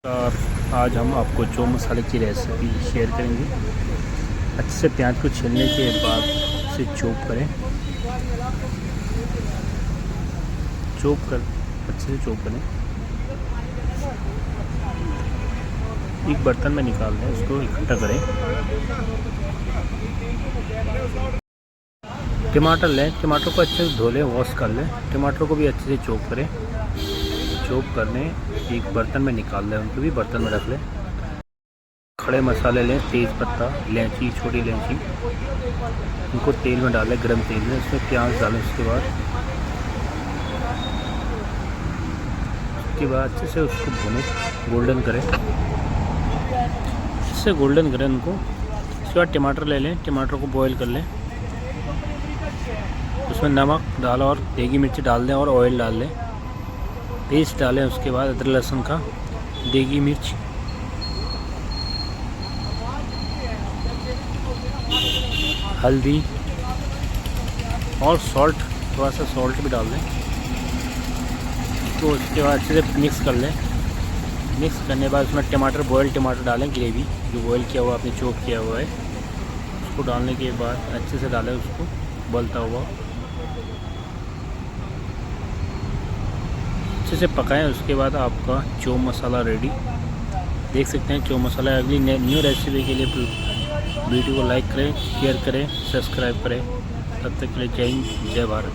और आज हम आपको चो मसाले की रेसिपी शेयर करेंगे। अच्छे से प्याज को छीलने के बाद उसे चॉप करें। अच्छे से चॉप करें। एक बर्तन में निकाल लें, उसको इकट्ठा करें। टमाटर लें, टमाटर को अच्छे से धो लें, वॉश कर लें। टमाटर को भी अच्छे से चॉप करें। चॉप करने एक बर्तन में निकाल लें, उनको भी बर्तन में रख लें। खड़े मसाले लें, तेज़ पत्ता, इलायची, छोटी इलायची, उनको तेल में डालें, गरम तेल में। उसमें प्याज डालें। उसके बाद अच्छे से उसको भूनें, गोल्डन करें। अच्छे से गोल्डन करें उनको। उसके बाद टमाटर ले लें, टमाटर को बॉईल कर लें। उसमें नमक डालें और देगी मिर्च डाल दें और ऑयल डाल लें। पेस्ट डालें। उसके बाद अदरक लहसुन का, देगी मिर्च, हल्दी और सॉल्ट, थोड़ा सा सॉल्ट भी डाल दें। तो उसके बाद अच्छे से मिक्स कर लें। मिक्स करने के बाद उसमें टमाटर, बॉयल टमाटर डालें, ग्रेवी जो बॉयल किया हुआ आपने चॉप किया हुआ है, उसको डालने के बाद अच्छे से डालें उसको उबलता हुआ। अच्छे से पकाएं। उसके बाद आपका चो मसाला रेडी। देख सकते हैं चो मसाला। अगली न्यू रेसिपी के लिए वीडियो को लाइक करें, शेयर करें, सब्सक्राइब करें। तब तक के लिए जय हिंद, जय भारत।